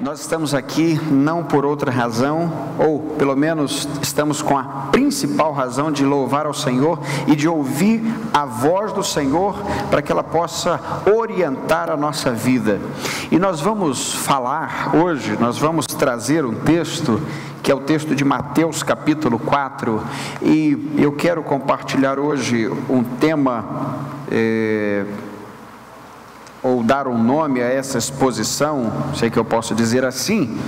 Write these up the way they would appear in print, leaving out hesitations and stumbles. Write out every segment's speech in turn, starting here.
Nós estamos aqui não por outra razão, ou pelo menos estamos com a principal razão de louvar ao Senhor e de ouvir a voz do Senhor para que ela possa orientar a nossa vida. E nós vamos falar hoje, nós vamos trazer um texto que é o texto de Mateus capítulo 4, e eu quero compartilhar hoje um tema, ou dar um nome a essa exposição, sei que eu posso dizer assim,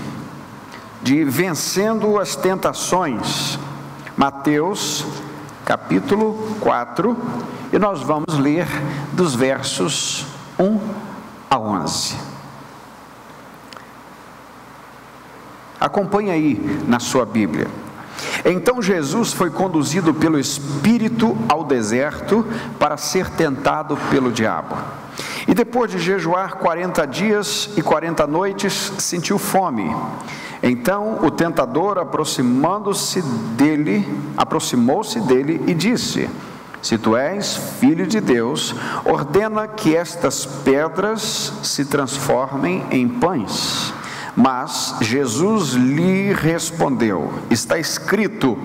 de Vencendo as Tentações, Mateus capítulo 4, e nós vamos ler dos versos 1 a 11. Acompanhe aí na sua Bíblia. Então Jesus foi conduzido pelo Espírito ao deserto para ser tentado pelo diabo. E depois de jejuar 40 dias e 40 noites, sentiu fome. Então o tentador, aproximou-se dele e disse: Se tu és filho de Deus, ordena que estas pedras se transformem em pães. Mas Jesus lhe respondeu: está escrito,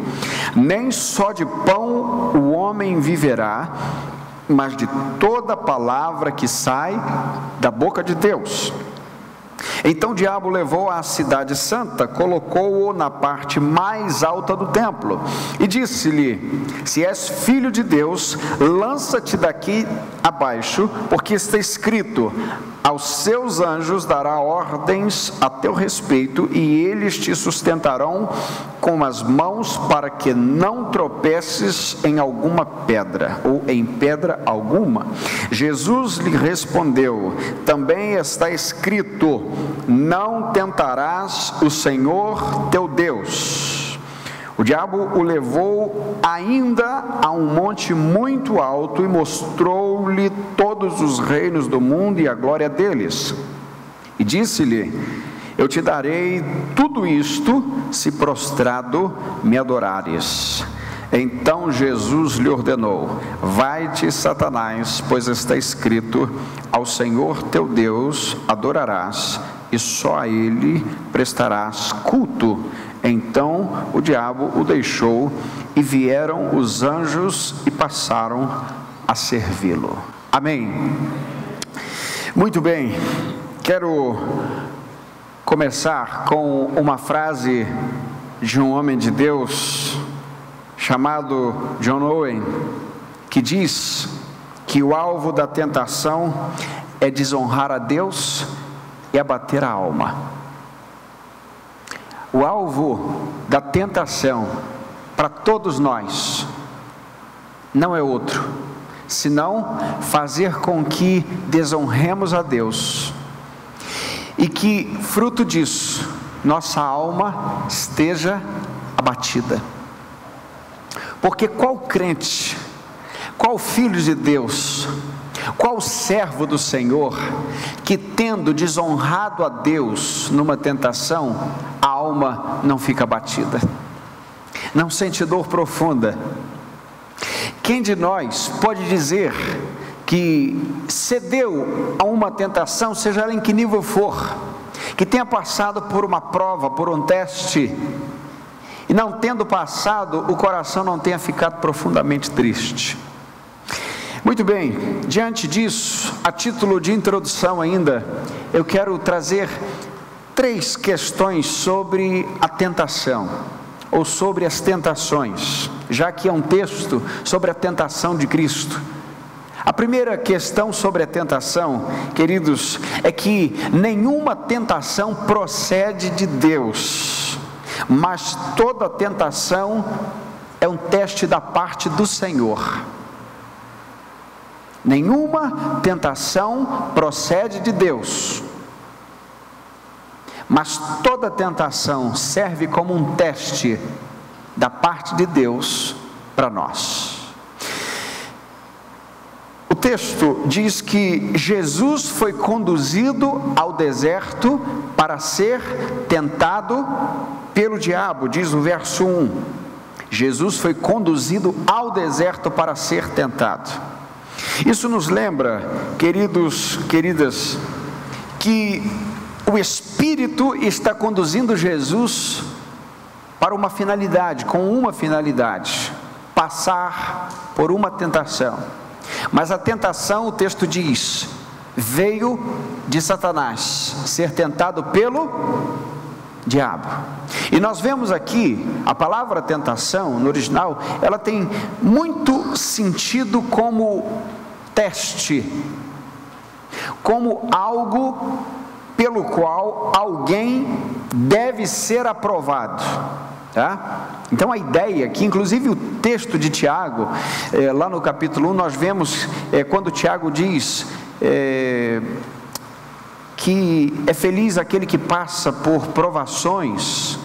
nem só de pão o homem viverá, mas de toda palavra que sai da boca de Deus. Então o diabo levou à cidade santa, colocou-o na parte mais alta do templo e disse-lhe: se és filho de Deus, lança-te daqui abaixo, porque está escrito, aos seus anjos dará ordens a teu respeito, e eles te sustentarão com as mãos, para que não tropeces em alguma pedra, ou em pedra alguma. Jesus lhe respondeu: também está escrito, não tentarás o Senhor teu Deus. O diabo o levou ainda a um monte muito alto e mostrou-lhe todos os reinos do mundo e a glória deles. E disse-lhe: eu te darei tudo isto, se prostrado me adorares. Então Jesus lhe ordenou: vai-te, Satanás, pois está escrito, ao Senhor teu Deus adorarás, e só a Ele prestarás culto. Então o diabo o deixou, e vieram os anjos e passaram a servi-lo. Amém. Muito bem, quero começar com uma frase de um homem de Deus chamado John Owen, que diz que o alvo da tentação é desonrar a Deus e abater a alma. O alvo da tentação para todos nós não é outro, senão fazer com que desonremos a Deus e que, fruto disso, nossa alma esteja abatida. Porque qual crente, qual filho de Deus, qual servo do Senhor, que tendo desonrado a Deus numa tentação, a alma não fica abatida, não sente dor profunda? Quem de nós pode dizer que cedeu a uma tentação, seja ela em que nível for, que tenha passado por uma prova, por um teste, e não tendo passado, o coração não tenha ficado profundamente triste? Muito bem, diante disso, a título de introdução ainda, eu quero trazer 3 questões sobre a tentação, ou sobre as tentações, já que é um texto sobre a tentação de Cristo. A primeira questão sobre a tentação, queridos, é que nenhuma tentação procede de Deus, mas toda tentação é um teste da parte do Senhor. Nenhuma tentação procede de Deus, mas toda tentação serve como um teste da parte de Deus para nós. O texto diz que Jesus foi conduzido ao deserto para ser tentado pelo diabo, diz o verso 1. Jesus foi conduzido ao deserto para ser tentado. Isso nos lembra, queridos, queridas, que o Espírito está conduzindo Jesus para uma finalidade, com uma finalidade: passar por uma tentação. Mas a tentação, o texto diz, veio de Satanás, ser tentado pelo diabo. E nós vemos aqui, a palavra tentação, no original, ela tem muito sentido como teste, como algo pelo qual alguém deve ser aprovado, tá? Então a ideia aqui, inclusive o texto de Tiago, lá no capítulo 1, nós vemos quando Tiago diz que é feliz aquele que passa por provações.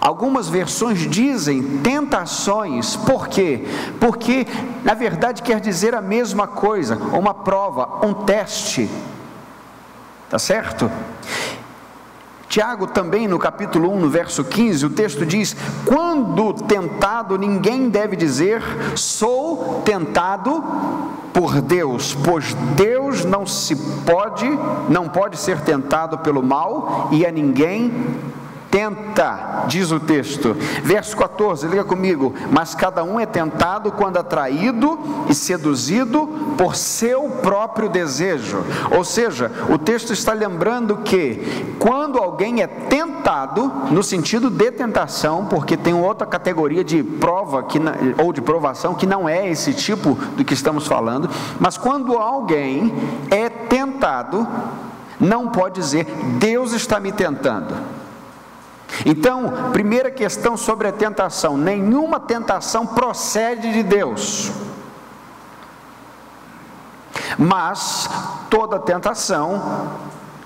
Algumas versões dizem tentações. Por quê? Porque na verdade quer dizer a mesma coisa, uma prova, um teste, tá certo? Tiago também no capítulo 1, no verso 15, o texto diz: quando tentado, ninguém deve dizer, sou tentado por Deus, pois Deus não pode ser tentado pelo mal, e a ninguém tenta, diz o texto. Verso 14, liga comigo: mas cada um é tentado quando atraído e seduzido por seu próprio desejo. Ou seja, o texto está lembrando que quando alguém é tentado, no sentido de tentação, porque tem outra categoria de prova ou de provação que não é esse tipo do que estamos falando, mas quando alguém é tentado, não pode dizer, Deus está me tentando. Então, primeira questão sobre a tentação: nenhuma tentação procede de Deus, mas toda tentação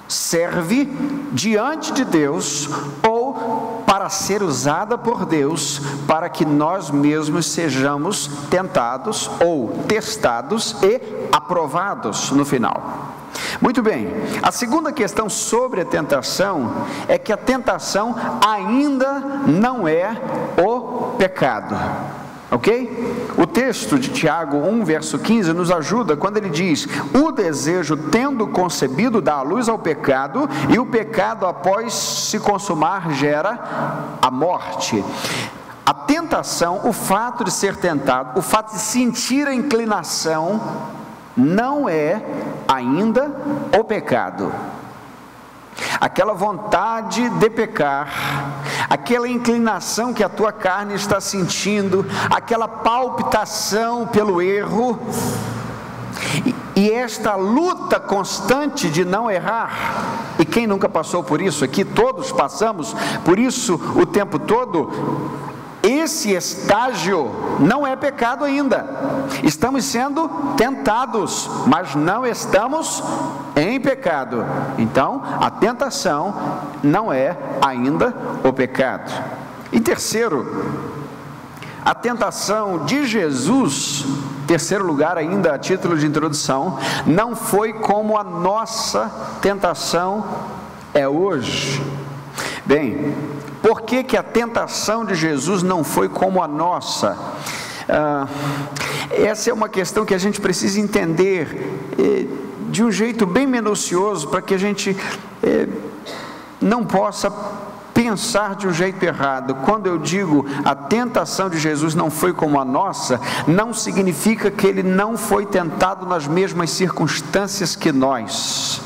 serve diante de Deus ou para ser usada por Deus, para que nós mesmos sejamos tentados ou testados e aprovados no final. Muito bem, a segunda questão sobre a tentação é que a tentação ainda não é o pecado, ok? O texto de Tiago 1, verso 15 nos ajuda quando ele diz: o desejo tendo concebido dá a luz ao pecado, e o pecado após se consumar gera a morte. A tentação, o fato de ser tentado, o fato de sentir a inclinação, não é ainda o pecado. Aquela vontade de pecar, aquela inclinação que a tua carne está sentindo, aquela palpitação pelo erro, e esta luta constante de não errar. E quem nunca passou por isso aqui? Todos passamos por isso o tempo todo. Esse estágio não é pecado ainda. Estamos sendo tentados, mas não estamos em pecado. Então, a tentação não é ainda o pecado. E terceiro, a tentação de Jesus, terceiro lugar ainda a título de introdução, não foi como a nossa tentação é hoje. Bem, por que a tentação de Jesus não foi como a nossa? Essa é uma questão que a gente precisa entender de um jeito bem minucioso, para que a gente não possa pensar de um jeito errado. Quando eu digo a tentação de Jesus não foi como a nossa, não significa que ele não foi tentado nas mesmas circunstâncias que nós,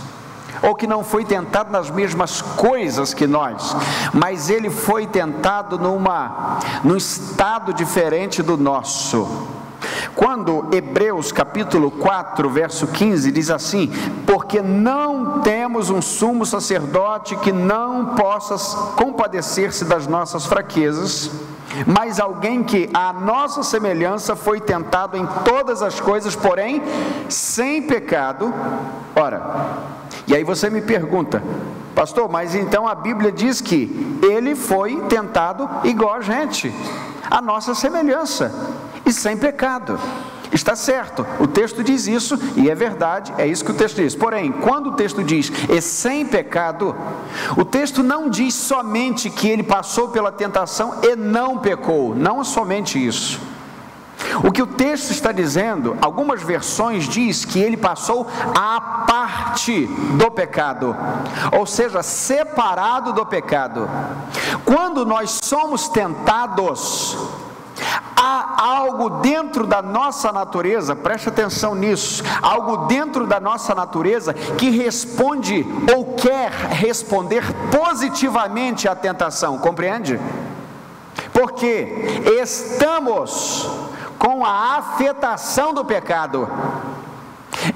ou que não foi tentado nas mesmas coisas que nós, mas ele foi tentado num estado diferente do nosso. Quando Hebreus capítulo 4, verso 15 diz assim: porque não temos um sumo sacerdote que não possa compadecer-se das nossas fraquezas, mas alguém que à nossa semelhança foi tentado em todas as coisas, porém sem pecado. Ora, e aí você me pergunta: pastor, mas então a Bíblia diz que ele foi tentado igual a gente, a nossa semelhança, e sem pecado. Está certo, o texto diz isso, e é verdade, é isso que o texto diz. Porém, quando o texto diz e sem pecado, o texto não diz somente que ele passou pela tentação e não pecou. Não é somente isso. O que o texto está dizendo, algumas versões diz que ele passou à parte do pecado, ou seja, separado do pecado. Quando nós somos tentados, há algo dentro da nossa natureza, preste atenção nisso, algo dentro da nossa natureza que responde ou quer responder positivamente à tentação, compreende? Porque estamos com a afetação do pecado.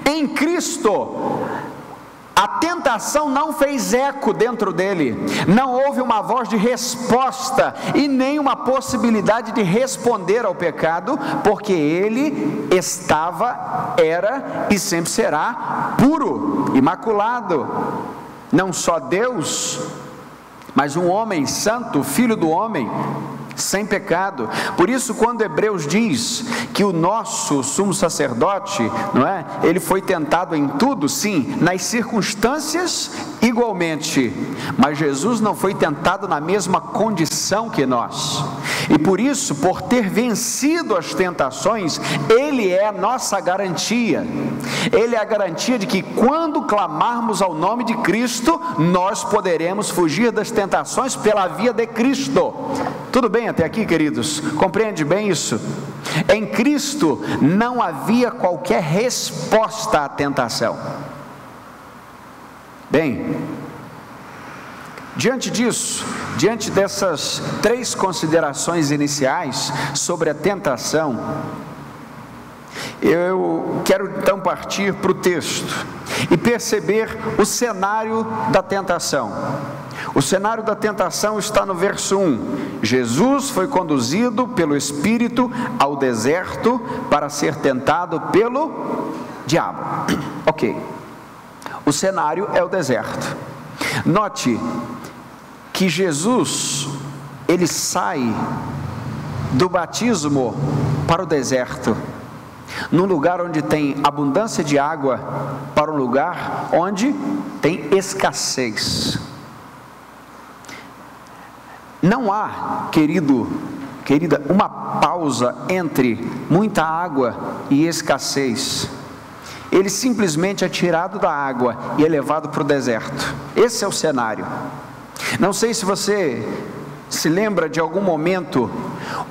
Em Cristo, a tentação não fez eco dentro dele, não houve uma voz de resposta e nem uma possibilidade de responder ao pecado, porque ele era e sempre será puro, imaculado. Não só Deus, mas um homem santo, filho do homem, sem pecado. Por isso, quando Hebreus diz que o nosso sumo sacerdote, não é? Ele foi tentado em tudo, sim, nas circunstâncias igualmente, mas Jesus não foi tentado na mesma condição que nós. E por isso, por ter vencido as tentações, ele é a nossa garantia. Ele é a garantia de que quando clamarmos ao nome de Cristo, nós poderemos fugir das tentações pela via de Cristo. Tudo bem até aqui, queridos? Compreende bem isso? Em Cristo não havia qualquer resposta à tentação. Bem, diante disso, diante dessas 3 considerações iniciais sobre a tentação, eu quero então partir para o texto e perceber o cenário da tentação. O cenário da tentação está no verso 1. Jesus foi conduzido pelo Espírito ao deserto para ser tentado pelo diabo. Ok. O cenário é o deserto. Note que Jesus, ele sai do batismo para o deserto, num lugar onde tem abundância de água, para um lugar onde tem escassez. Não há, querida, uma pausa entre muita água e escassez. Ele simplesmente é tirado da água e é levado para o deserto. Esse é o cenário. Não sei se você se lembra de algum momento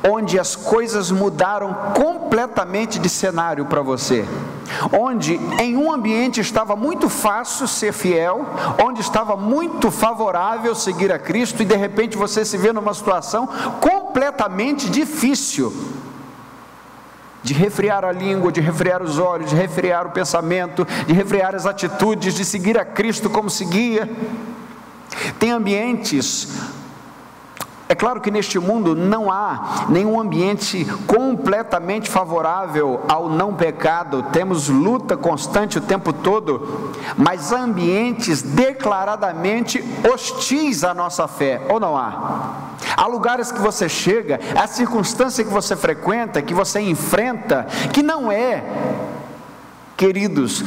onde as coisas mudaram completamente de cenário para você, onde em um ambiente estava muito fácil ser fiel, onde estava muito favorável seguir a Cristo, e de repente você se vê numa situação completamente difícil, de refrear a língua, de refrear os olhos, de refrear o pensamento, de refrear as atitudes, de seguir a Cristo como seguia. Tem ambientes. É claro que neste mundo não há nenhum ambiente completamente favorável ao não pecado, temos luta constante o tempo todo, mas há ambientes declaradamente hostis à nossa fé, ou não há? Há lugares que você chega, há circunstância que você frequenta, que você enfrenta, que não é, queridos,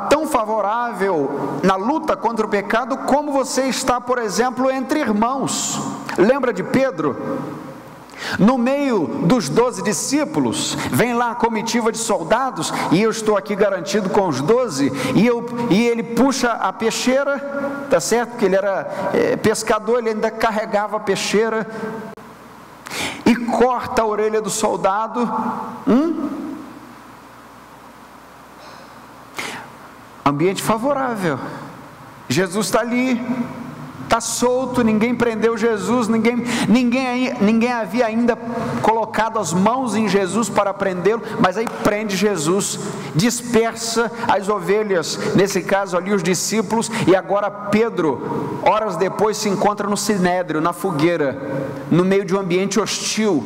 tão favorável na luta contra o pecado como você está, por exemplo, entre irmãos. Lembra de Pedro? No meio dos 12 discípulos, vem lá a comitiva de soldados, e eu estou aqui garantido com os 12, e ele puxa a peixeira, tá certo? Porque ele era pescador, ele ainda carregava a peixeira, e corta a orelha do soldado. Ambiente favorável, Jesus está ali, está solto, ninguém prendeu Jesus, ninguém havia ainda colocado as mãos em Jesus para prendê-lo, mas aí prende Jesus, dispersa as ovelhas, nesse caso ali os discípulos, e agora Pedro, horas depois, se encontra no Sinédrio, na fogueira, no meio de um ambiente hostil,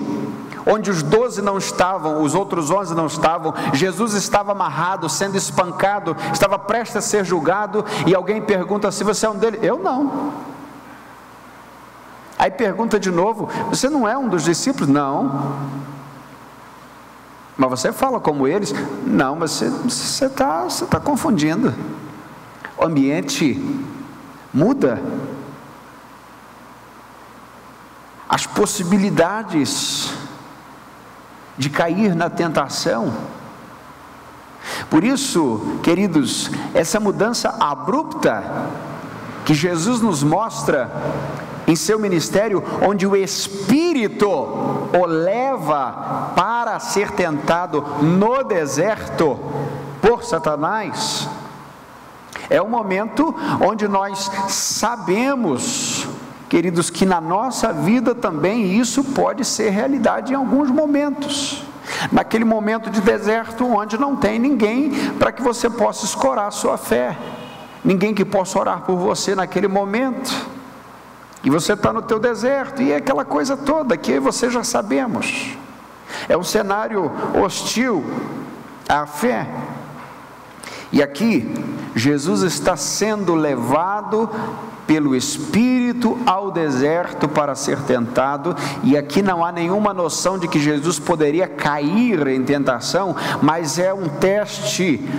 onde os 12 não estavam, os outros 11 não estavam. Jesus estava amarrado, sendo espancado, estava prestes a ser julgado, e alguém pergunta se você é um deles. Eu não. Aí pergunta de novo, você não é um dos discípulos? Não. Mas você fala como eles? Não, mas você está confundindo. O ambiente muda. As possibilidades de cair na tentação. Por isso, queridos, essa mudança abrupta que Jesus nos mostra em seu ministério, onde o Espírito o leva para ser tentado no deserto por Satanás, é um momento onde nós sabemos, queridos, que na nossa vida também isso pode ser realidade em alguns momentos. Naquele momento de deserto onde não tem ninguém para que você possa escorar a sua fé, ninguém que possa orar por você naquele momento, e você está no teu deserto, e é aquela coisa toda que você já sabemos, é um cenário hostil à fé. E aqui, Jesus está sendo levado pelo Espírito ao deserto para ser tentado, e aqui não há nenhuma noção de que Jesus poderia cair em tentação, mas é um teste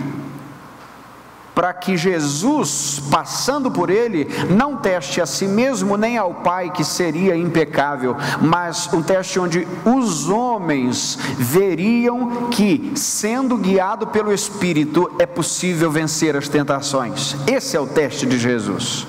para que Jesus, passando por ele, não teste a si mesmo nem ao Pai, que seria impecável, mas um teste onde os homens veriam que, sendo guiado pelo Espírito, é possível vencer as tentações. Esse é o teste de Jesus.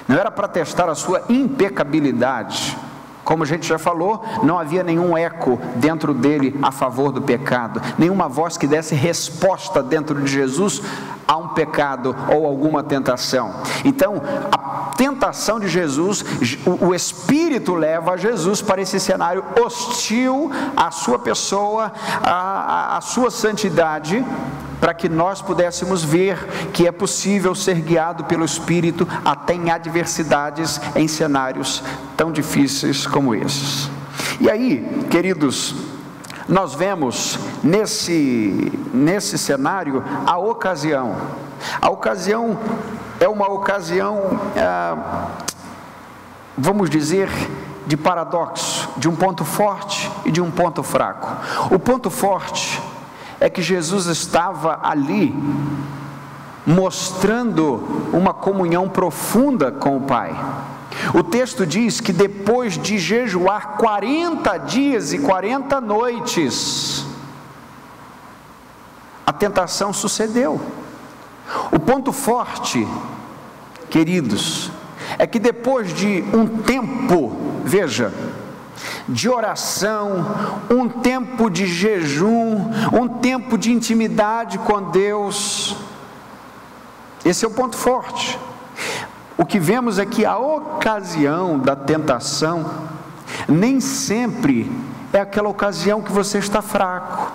Não era para testar a sua impecabilidade. Como a gente já falou, não havia nenhum eco dentro dele a favor do pecado, nenhuma voz que desse resposta dentro de Jesus a um pecado ou alguma tentação. Então, a tentação de Jesus, o Espírito leva Jesus para esse cenário hostil à sua pessoa, à sua santidade, para que nós pudéssemos ver que é possível ser guiado pelo Espírito até em adversidades, em cenários tão difíceis como esses. E aí, queridos, nós vemos nesse cenário a ocasião. A ocasião é uma ocasião, vamos dizer, de paradoxo, de um ponto forte e de um ponto fraco. O ponto forte é que Jesus estava ali mostrando uma comunhão profunda com o Pai. O texto diz que depois de jejuar 40 dias e 40 noites, a tentação sucedeu. O ponto forte, queridos, é que depois de um tempo, veja, de oração, um tempo de jejum, um tempo de intimidade com Deus, esse é o ponto forte. O que vemos é que a ocasião da tentação nem sempre é aquela ocasião que você está fraco,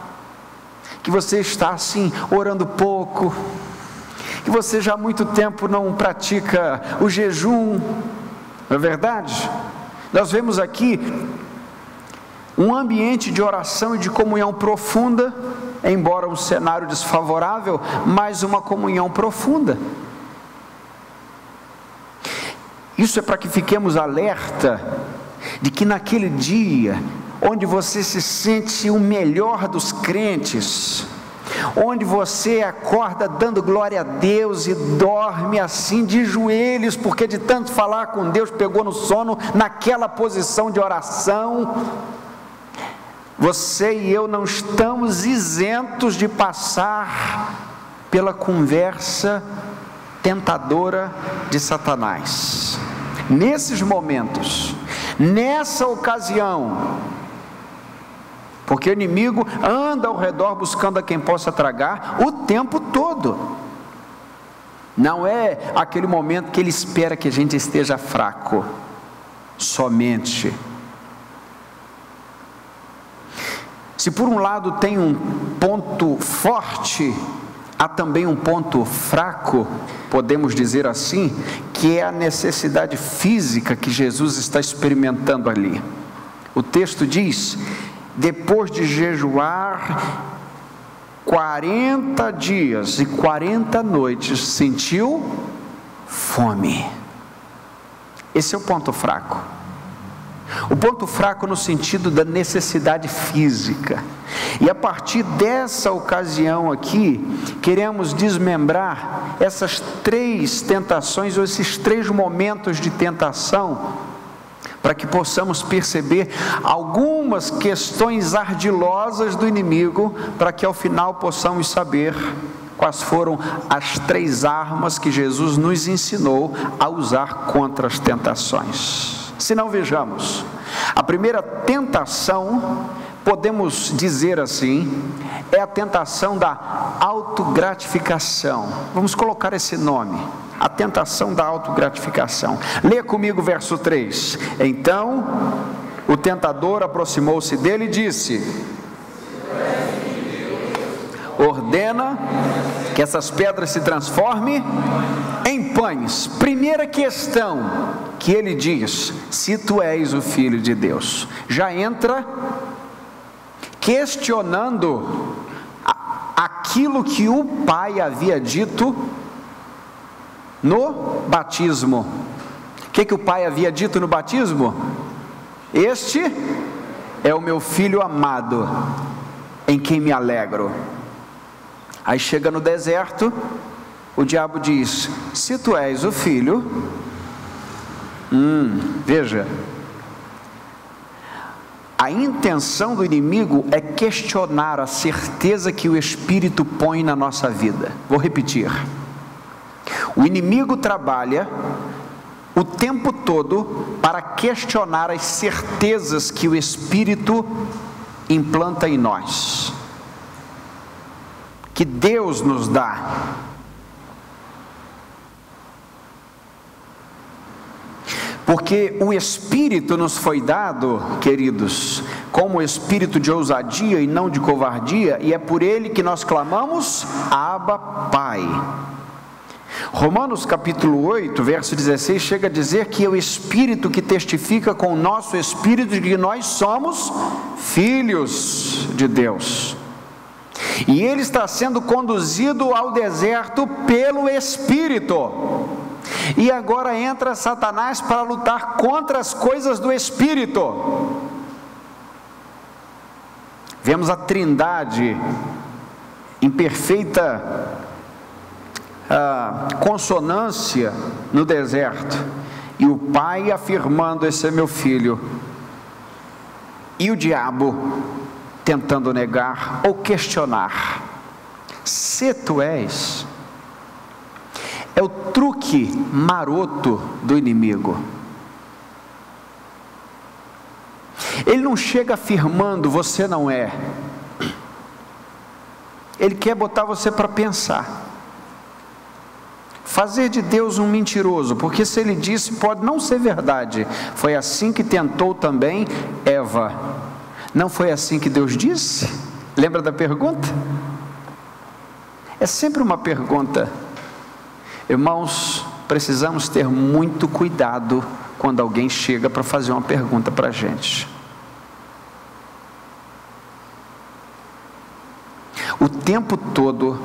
que você está assim, orando pouco, que você já há muito tempo não pratica o jejum, não é verdade? Nós vemos aqui um ambiente de oração e de comunhão profunda, embora um cenário desfavorável, mas uma comunhão profunda. Isso é para que fiquemos alerta de que naquele dia, onde você se sente o melhor dos crentes, onde você acorda dando glória a Deus e dorme assim de joelhos, porque de tanto falar com Deus pegou no sono naquela posição de oração, você e eu não estamos isentos de passar pela conversa tentadora de Satanás. Nesses momentos, nessa ocasião, porque o inimigo anda ao redor buscando a quem possa tragar o tempo todo. Não é aquele momento que ele espera que a gente esteja fraco, somente. Se por um lado tem um ponto forte, há também um ponto fraco, podemos dizer assim, que é a necessidade física que Jesus está experimentando ali. O texto diz: depois de jejuar 40 dias e 40 noites, sentiu fome. Esse é o ponto fraco. O ponto fraco no sentido da necessidade física. E a partir dessa ocasião aqui, queremos desmembrar essas três tentações, ou esses três momentos de tentação, para que possamos perceber algumas questões ardilosas do inimigo, para que ao final possamos saber quais foram as 3 armas que Jesus nos ensinou a usar contra as tentações. Se não, vejamos, a primeira tentação, podemos dizer assim, é a tentação da autogratificação. Vamos colocar esse nome, a tentação da autogratificação. Leia comigo o verso 3. Então o tentador aproximou-se dele e disse: ordena que essas pedras se transformem em pães. Primeira questão que ele diz: se tu és o Filho de Deus. Já entra questionando aquilo que o Pai havia dito no batismo. O que o Pai havia dito no batismo? Este é o meu Filho amado, em quem me alegro. Aí chega no deserto, o diabo diz: se tu és o Filho, veja, a intenção do inimigo é questionar a certeza que o Espírito põe na nossa vida. Vou repetir: o inimigo trabalha o tempo todo para questionar as certezas que o Espírito implanta em nós, que Deus nos dá. Porque o Espírito nos foi dado, queridos, como espírito de ousadia e não de covardia, e é por ele que nós clamamos: Abba, Pai. Romanos capítulo 8, verso 16, chega a dizer que é o Espírito que testifica com o nosso Espírito de que nós somos filhos de Deus. E ele está sendo conduzido ao deserto pelo Espírito. E agora entra Satanás para lutar contra as coisas do Espírito. Vemos a Trindade em perfeita consonância no deserto, e o Pai afirmando: esse é meu filho, e o diabo tentando negar ou questionar. Se tu és, é o truque maroto do inimigo. Ele não chega afirmando: você não é. Ele quer botar você para pensar, fazer de Deus um mentiroso, porque se ele disse, pode não ser verdade. Foi assim que tentou também Eva. Não foi assim que Deus disse? Lembra da pergunta? É sempre uma pergunta. Irmãos, precisamos ter muito cuidado quando alguém chega para fazer uma pergunta para a gente. O tempo todo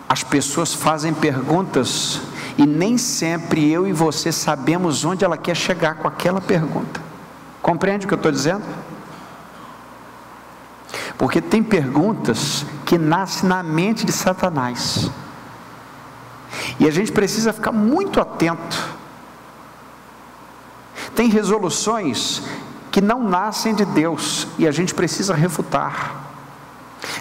as pessoas fazem perguntas e nem sempre eu e você sabemos onde ela quer chegar com aquela pergunta. Compreende o que eu estou dizendo? Porque tem perguntas que nascem na mente de Satanás, e a gente precisa ficar muito atento. Tem resoluções que não nascem de Deus, e a gente precisa refutar.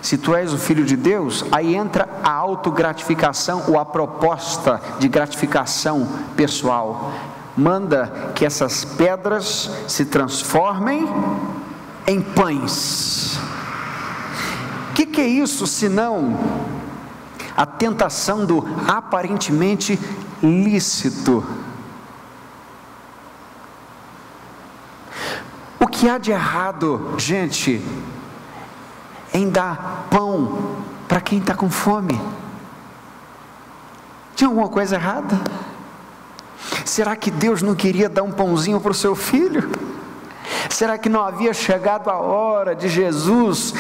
Se tu és o Filho de Deus, aí entra a autogratificação, ou a proposta de gratificação pessoal. Manda que essas pedras se transformem em pães. O que é isso senão a tentação do aparentemente lícito? O que há de errado, gente, em dar pão para quem está com fome? Tinha alguma coisa errada? Será que Deus não queria dar um pãozinho para o seu filho? Será que não havia chegado a hora de Jesus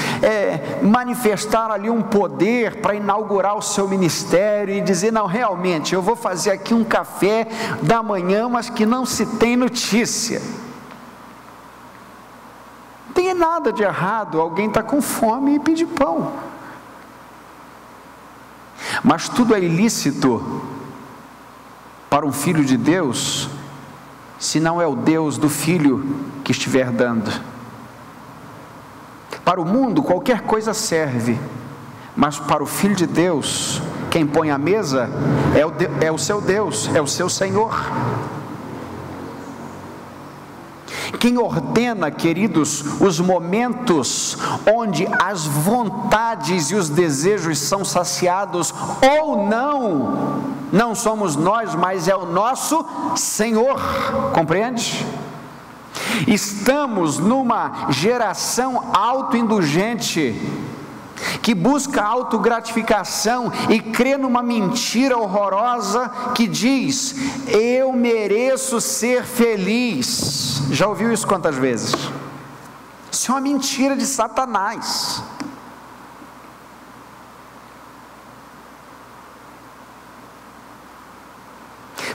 manifestar ali um poder para inaugurar o seu ministério e dizer: não, realmente, eu vou fazer aqui um café da manhã, mas que não se tem notícia? Não tem nada de errado alguém está com fome e pedir pão, mas tudo é ilícito para um filho de Deus se não é o Deus do Filho que estiver dando? Para o mundo qualquer coisa serve, mas para o Filho de Deus, quem põe a mesa é o seu Deus, é o seu Senhor. Quem ordena, queridos, os momentos onde as vontades e os desejos são saciados ou não somos nós, mas é o nosso Senhor, compreende? Estamos numa geração autoindulgente, que busca autogratificação e crê numa mentira horrorosa que diz: eu mereço ser feliz. Já ouviu isso quantas vezes? Isso é uma mentira de Satanás.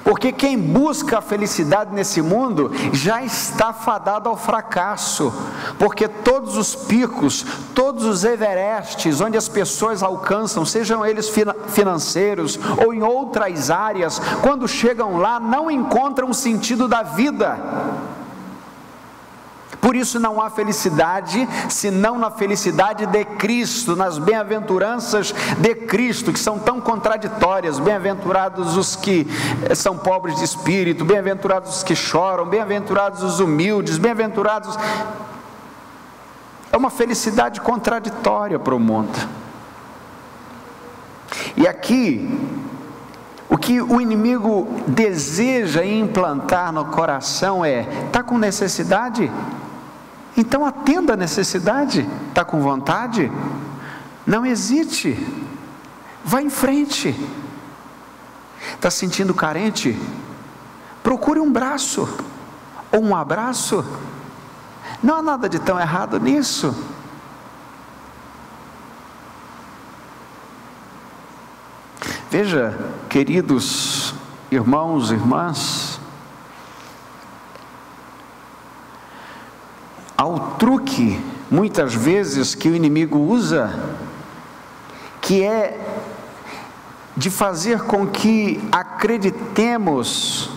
Porque quem busca a felicidade nesse mundo já está fadado ao fracasso, porque todos os picos, todos os Everestes onde as pessoas alcançam, sejam eles financeiros ou em outras áreas, quando chegam lá não encontram o sentido da vida. Por isso não há felicidade, senão na felicidade de Cristo, nas bem-aventuranças de Cristo, que são tão contraditórias. Bem-aventurados os que são pobres de espírito, bem-aventurados os que choram, bem-aventurados os humildes, bem-aventurados... É uma felicidade contraditória para o mundo. E aqui, o que o inimigo deseja implantar no coração é: está com necessidade? Então atenda a necessidade. Está com vontade? Não hesite, vá em frente. Está se sentindo carente? Procure um braço ou um abraço. Não há nada de tão errado nisso. Veja, queridos irmãos e irmãs, há o truque, muitas vezes, que o inimigo usa, que é de fazer com que acreditemos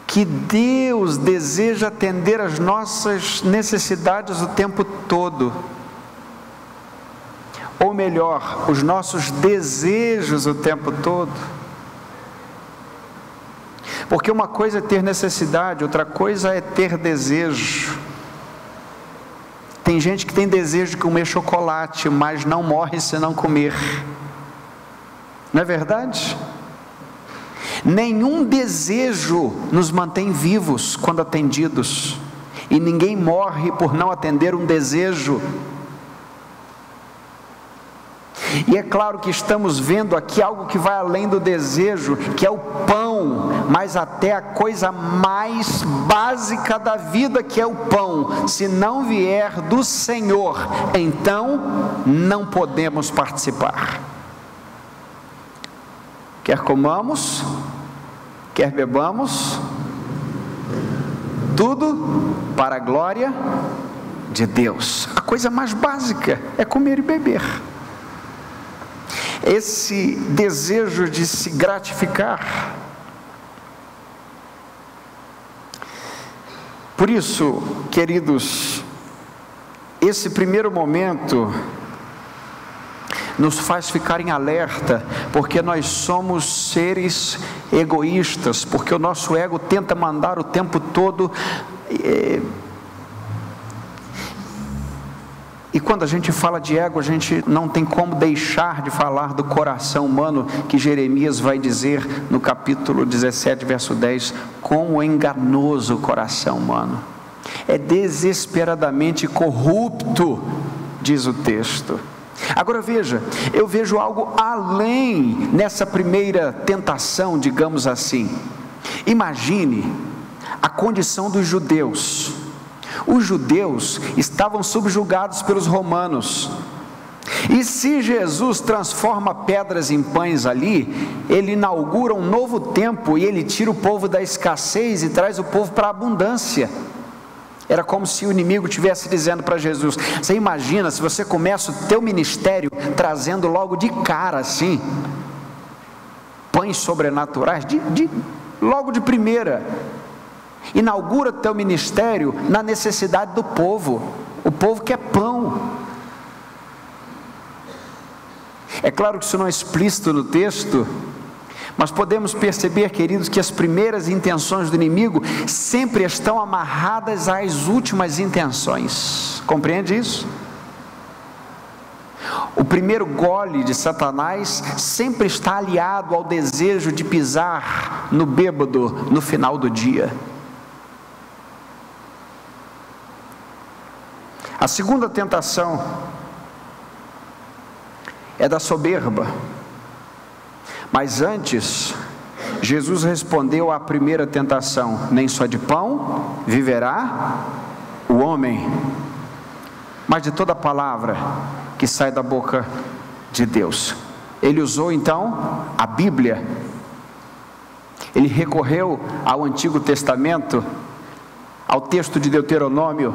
que Deus deseja atender às nossas necessidades o tempo todo, ou melhor, os nossos desejos o tempo todo. Porque uma coisa é ter necessidade, outra coisa é ter desejo. Tem gente que tem desejo de comer chocolate, mas não morre se não comer. Não é verdade? Nenhum desejo nos mantém vivos quando atendidos, e ninguém morre por não atender um desejo. E é claro que estamos vendo aqui algo que vai além do desejo, que é o pão, mas até a coisa mais básica da vida, que é o pão. Se não vier do Senhor, então não podemos participar. Quer comamos, quer bebamos, tudo para a glória de Deus. A coisa mais básica é comer e beber. Esse desejo de se gratificar. Por isso, queridos, esse primeiro momento nos faz ficar em alerta, porque nós somos seres egoístas, porque o nosso ego tenta mandar o tempo todo. E quando a gente fala de ego, a gente não tem como deixar de falar do coração humano, que Jeremias vai dizer no capítulo 17, verso 10, como enganoso o coração humano, é desesperadamente corrupto, diz o texto. Agora veja, eu vejo algo além nessa primeira tentação, digamos assim. Imagine a condição dos judeus. Os judeus estavam subjugados pelos romanos, e se Jesus transforma pedras em pães ali, ele inaugura um novo tempo, e ele tira o povo da escassez e traz o povo para a abundância. Era como se o inimigo estivesse dizendo para Jesus: você imagina se você começa o teu ministério trazendo logo de cara assim, pães sobrenaturais, logo de primeira. Inaugura teu ministério na necessidade do povo. O povo quer pão. É claro que isso não é explícito no texto, mas podemos perceber, queridos, que as primeiras intenções do inimigo sempre estão amarradas às últimas intenções. Compreende isso? O primeiro gole de Satanás sempre está aliado ao desejo de pisar no bêbado no final do dia. A segunda tentação é da soberba. Mas antes, Jesus respondeu à primeira tentação: nem só de pão viverá o homem, mas de toda palavra que sai da boca de Deus. Ele usou então a Bíblia, ele recorreu ao Antigo Testamento, ao texto de Deuteronômio.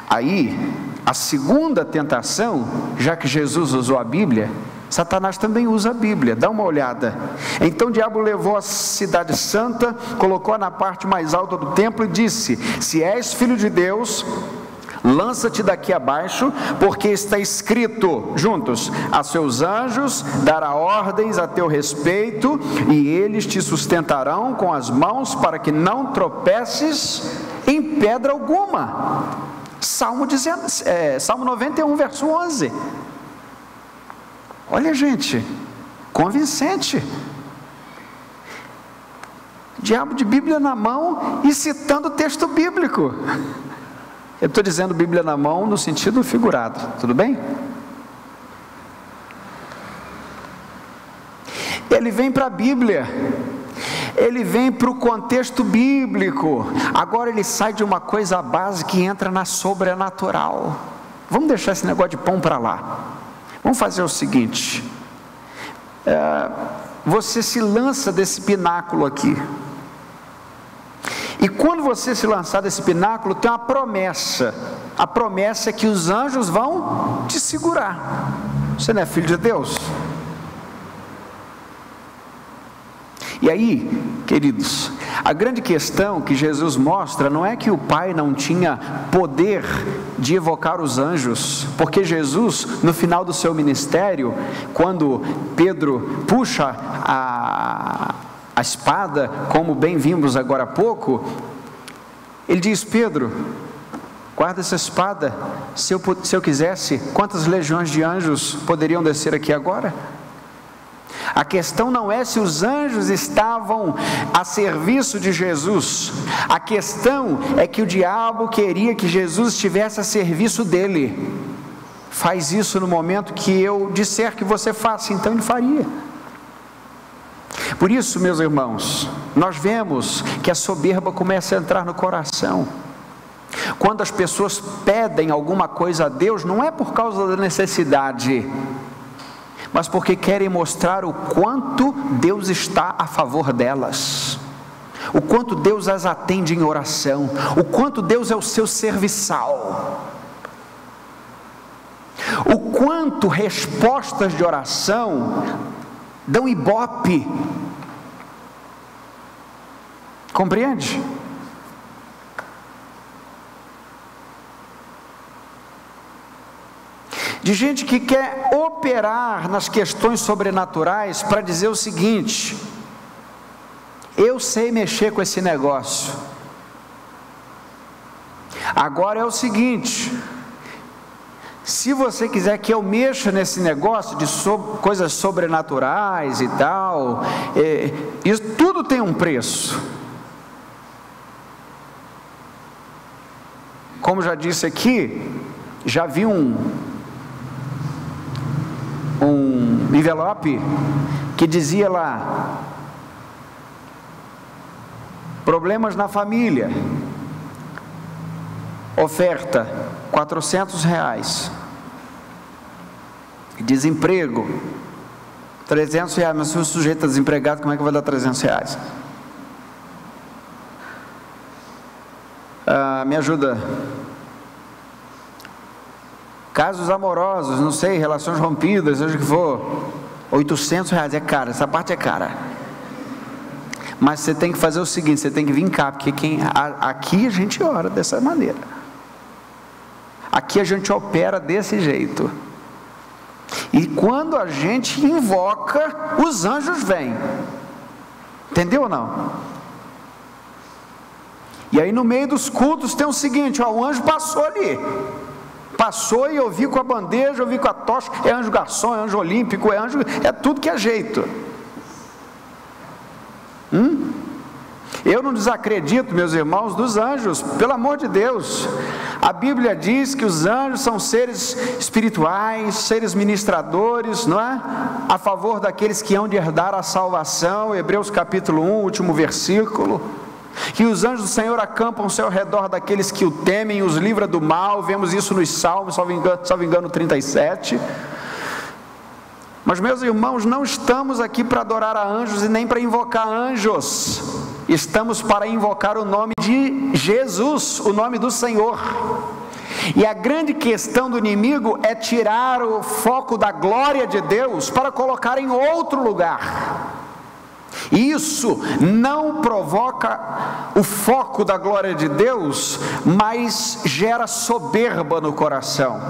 Aí, a segunda tentação, já que Jesus usou a Bíblia, Satanás também usa a Bíblia. Dá uma olhada. Então o diabo levou a cidade santa, colocou na parte mais alta do templo e disse: se és filho de Deus, lança-te daqui abaixo, porque está escrito, juntos: a seus anjos dará ordens a teu respeito, e eles te sustentarão com as mãos, para que não tropeces em pedra alguma. Salmo 91, verso 11. Olha, gente, convincente. Diabo de Bíblia na mão e citando texto bíblico. Eu estou dizendo Bíblia na mão no sentido figurado, tudo bem? Ele vem para a Bíblia, ele vem para o contexto bíblico. Agora ele sai de uma coisa básica e entra na sobrenatural. Vamos deixar esse negócio de pão para lá. Vamos fazer o seguinte: você se lança desse pináculo aqui, e quando você se lançar desse pináculo, tem uma promessa. A promessa é que os anjos vão te segurar. Você não é filho de Deus? E aí, queridos, a grande questão que Jesus mostra não é que o Pai não tinha poder de evocar os anjos, porque Jesus, no final do seu ministério, quando Pedro puxa a espada, como bem vimos agora há pouco, ele diz: Pedro, guarda essa espada. Se eu quisesse, quantas legiões de anjos poderiam descer aqui agora? A questão não é se os anjos estavam a serviço de Jesus. A questão é que o diabo queria que Jesus estivesse a serviço dele. Faz isso no momento que eu disser que você faça, então ele faria. Por isso, meus irmãos, nós vemos que a soberba começa a entrar no coração. Quando as pessoas pedem alguma coisa a Deus, não é por causa da necessidade, mas porque querem mostrar o quanto Deus está a favor delas, o quanto Deus as atende em oração, o quanto Deus é o seu serviçal, o quanto respostas de oração dão ibope. Compreende? De gente que quer operar nas questões sobrenaturais para dizer o seguinte: eu sei mexer com esse negócio. Agora é o seguinte: se você quiser que eu mexa nesse negócio de coisas sobrenaturais e tal, isso tudo tem um preço. Como já disse aqui, já vi um envelope que dizia lá: problemas na família, oferta R$400, desemprego R$300, mas se o sujeito está desempregado, como é que vai dar R$300? Me ajuda. Casos amorosos, não sei, relações rompidas, seja o que for, R$800, é caro, essa parte é cara. Mas você tem que fazer o seguinte, você tem que vir cá, porque aqui a gente ora dessa maneira. Aqui a gente opera desse jeito. E quando a gente invoca, os anjos vêm. Entendeu ou não? E aí no meio dos cultos tem o seguinte, ó, o anjo passou ali. Passou e eu vi com a bandeja, eu vi com a tocha, é anjo garçom, é anjo olímpico, é anjo, é tudo que é jeito. Eu não desacredito, meus irmãos, dos anjos, pelo amor de Deus. A Bíblia diz que os anjos são seres espirituais, seres ministradores, não é? A favor daqueles que hão de herdar a salvação, Hebreus capítulo 1, último versículo. Que os anjos do Senhor acampam ao seu redor daqueles que o temem, os livra do mal, vemos isso nos Salmos, salvo engano 37. Mas meus irmãos, não estamos aqui para adorar a anjos e nem para invocar anjos, estamos para invocar o nome de Jesus, o nome do Senhor. E a grande questão do inimigo é tirar o foco da glória de Deus para colocar em outro lugar. Isso não provoca o foco da glória de Deus, mas gera soberba no coração,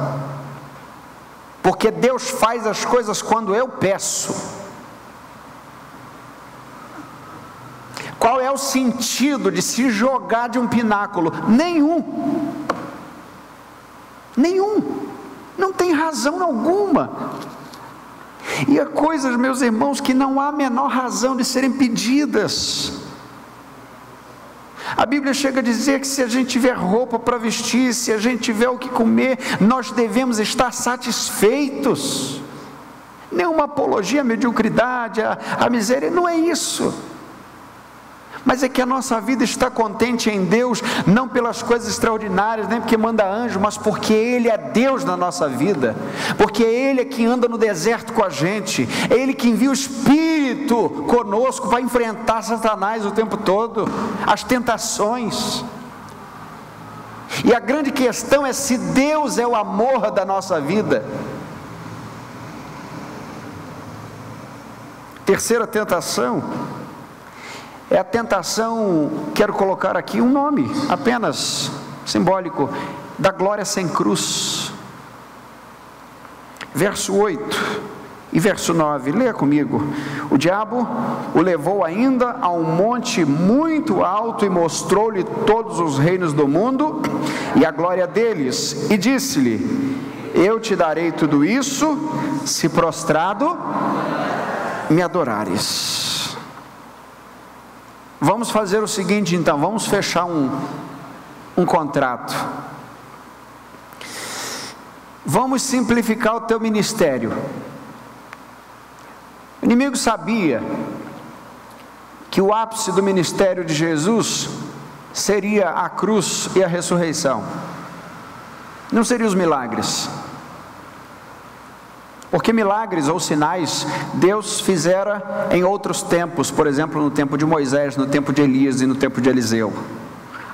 porque Deus faz as coisas quando eu peço. Qual é o sentido de se jogar de um pináculo? Nenhum, não tem razão alguma. E há coisas, meus irmãos, que não há a menor razão de serem pedidas. A Bíblia chega a dizer que se a gente tiver roupa para vestir, se a gente tiver o que comer, nós devemos estar satisfeitos. Nenhuma apologia à mediocridade, à miséria, não é isso. Mas é que a nossa vida está contente em Deus, não pelas coisas extraordinárias, nem porque manda anjo, mas porque Ele é Deus na nossa vida, porque Ele é quem anda no deserto com a gente, é Ele que envia o Espírito conosco para enfrentar Satanás o tempo todo, as tentações. E a grande questão é se Deus é o amor da nossa vida. Terceira tentação é a tentação, quero colocar aqui um nome, apenas simbólico, da glória sem cruz. Verso 8 e verso 9, leia comigo. O diabo o levou ainda a um monte muito alto e mostrou-lhe todos os reinos do mundo e a glória deles, e disse-lhe: eu te darei tudo isso, se prostrado me adorares. Vamos fazer o seguinte então, vamos fechar um contrato. Vamos simplificar o teu ministério. O inimigo sabia que o ápice do ministério de Jesus seria a cruz e a ressurreição, não seriam os milagres. Porque milagres ou sinais Deus fizera em outros tempos, por exemplo no tempo de Moisés, no tempo de Elias e no tempo de Eliseu.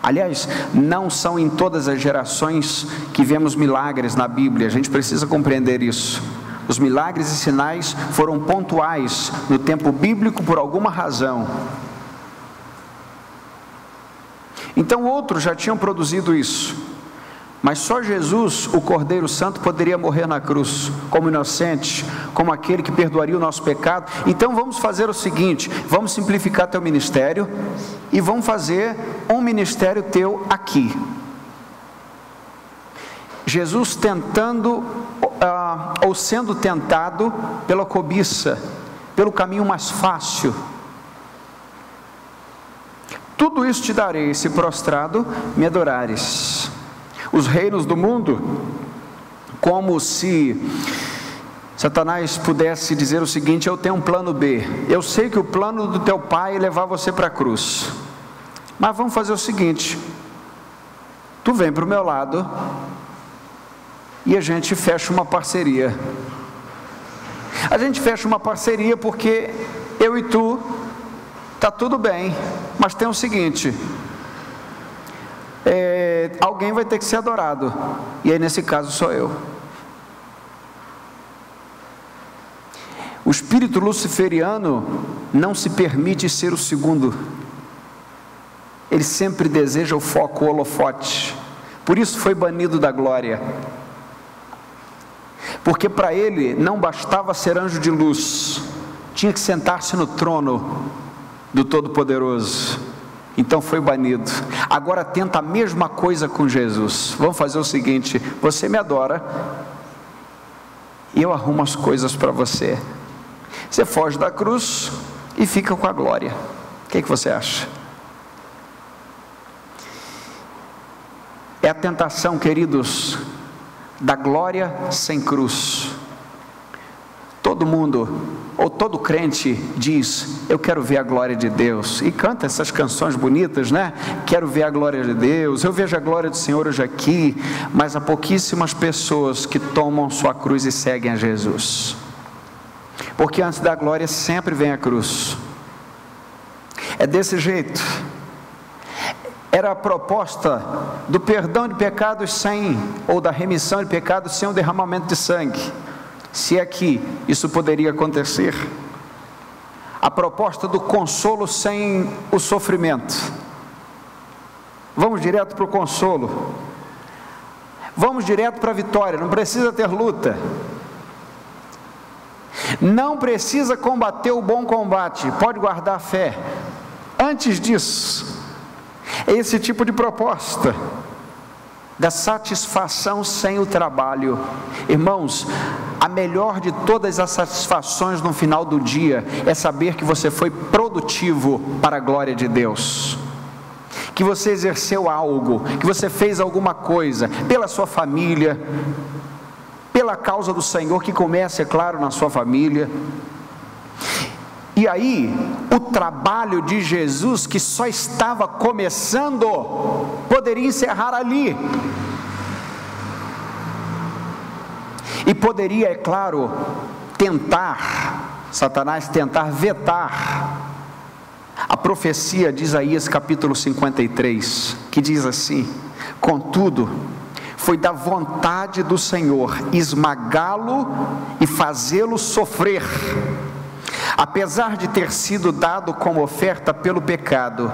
Aliás, não são em todas as gerações que vemos milagres na Bíblia, a gente precisa compreender isso. Os milagres e sinais foram pontuais no tempo bíblico por alguma razão. Então outros já tinham produzido isso. Mas só Jesus, o Cordeiro Santo, poderia morrer na cruz, como inocente, como aquele que perdoaria o nosso pecado. Então vamos fazer o seguinte, vamos simplificar teu ministério, e vamos fazer um ministério teu aqui. Jesus tentando, ou sendo tentado pela cobiça, pelo caminho mais fácil. Tudo isso te darei, se prostrado me adorares. Os reinos do mundo, como se Satanás pudesse dizer o seguinte: eu tenho um plano B, eu sei que o plano do teu pai é levar você para a cruz, mas vamos fazer o seguinte, tu vem para o meu lado e a gente fecha uma parceria. A gente fecha uma parceria porque eu e tu, está tudo bem, mas tem o seguinte, alguém vai ter que ser adorado, e aí nesse caso sou eu. O espírito luciferiano não se permite ser o segundo. Ele sempre deseja o foco, o holofote. Por isso foi banido da glória. Porque para ele não bastava ser anjo de luz, tinha que sentar-se no trono do Todo-Poderoso. Então foi banido. Agora tenta a mesma coisa com Jesus. Vamos fazer o seguinte: você me adora e eu arrumo as coisas para você. Você foge da cruz e fica com a glória. O que você acha? É a tentação, queridos, da glória sem cruz. Todo mundo, ou todo crente diz: eu quero ver a glória de Deus, e canta essas canções bonitas, né? Quero ver a glória de Deus, eu vejo a glória do Senhor hoje aqui. Mas há pouquíssimas pessoas que tomam sua cruz e seguem a Jesus, porque antes da glória sempre vem a cruz. É desse jeito. Era a proposta do perdão de pecados sem, ou da remissão de pecados sem o derramamento de sangue, se é que isso poderia acontecer. A proposta do consolo sem o sofrimento. Vamos direto para o consolo, vamos direto para a vitória, não precisa ter luta, não precisa combater o bom combate, pode guardar a fé. Antes disso, é esse tipo de proposta da satisfação sem o trabalho. Irmãos, a melhor de todas as satisfações no final do dia é saber que você foi produtivo para a glória de Deus, que você exerceu algo, que você fez alguma coisa pela sua família, pela causa do Senhor, que começa, é claro, na sua família. E aí, o trabalho de Jesus, que só estava começando, poderia encerrar ali. E poderia, é claro, Satanás tentar vetar a profecia de Isaías capítulo 53, que diz assim: contudo, foi da vontade do Senhor esmagá-lo e fazê-lo sofrer. Apesar de ter sido dado como oferta pelo pecado,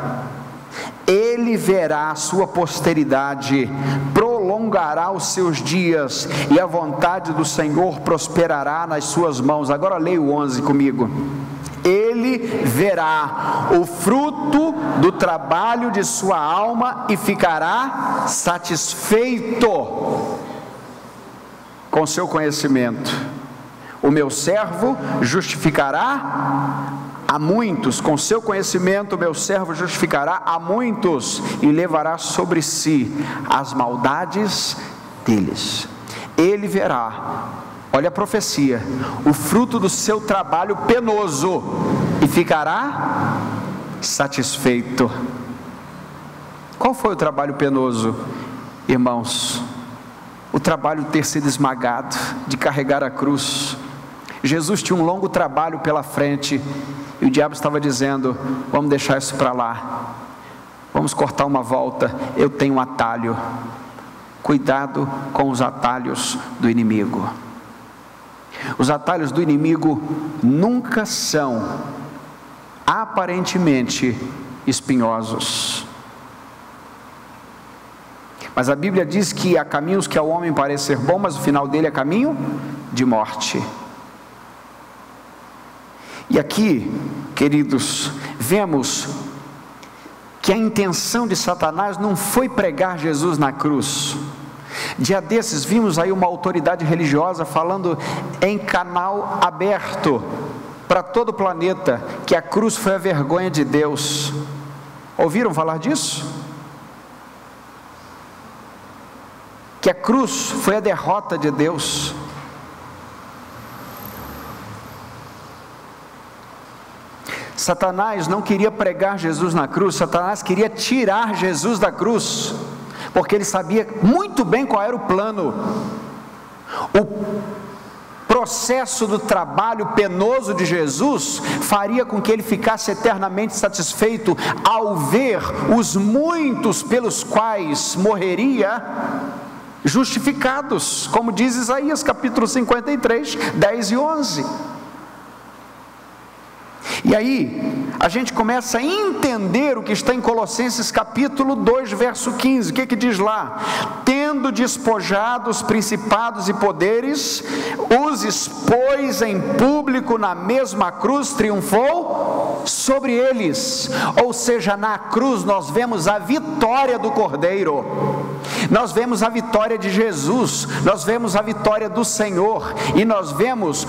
ele verá a sua posteridade, prolongará os seus dias, e a vontade do Senhor prosperará nas suas mãos. Agora leia o 11 comigo. Ele verá o fruto do trabalho de sua alma e ficará satisfeito com seu conhecimento. O meu servo justificará a muitos, com seu conhecimento o meu servo justificará a muitos e levará sobre si as maldades deles. Ele verá, olha a profecia, o fruto do seu trabalho penoso e ficará satisfeito. Qual foi o trabalho penoso, irmãos? O trabalho de ter sido esmagado, de carregar a cruz. Jesus tinha um longo trabalho pela frente, e o diabo estava dizendo: vamos deixar isso para lá, vamos cortar uma volta, eu tenho um atalho. Cuidado com os atalhos do inimigo. Os atalhos do inimigo nunca são aparentemente espinhosos, mas a Bíblia diz que há caminhos que ao homem parece ser bom, mas o final dele é caminho de morte. E aqui, queridos, vemos que a intenção de Satanás não foi pregar Jesus na cruz. Dia desses vimos aí uma autoridade religiosa falando em canal aberto para todo o planeta que a cruz foi a vergonha de Deus. Ouviram falar disso? Que a cruz foi a derrota de Deus. Satanás não queria pregar Jesus na cruz, Satanás queria tirar Jesus da cruz, porque ele sabia muito bem qual era o plano. O processo do trabalho penoso de Jesus faria com que ele ficasse eternamente satisfeito ao ver os muitos pelos quais morreria justificados, como diz Isaías capítulo 53, 10 e 11. E aí, a gente começa a entender o que está em Colossenses capítulo 2, verso 15. O que diz lá? Tendo despojado os principados e poderes, os expôs em público na mesma cruz, triunfou sobre eles. Ou seja, na cruz nós vemos a vitória do Cordeiro, nós vemos a vitória de Jesus, nós vemos a vitória do Senhor, e nós vemos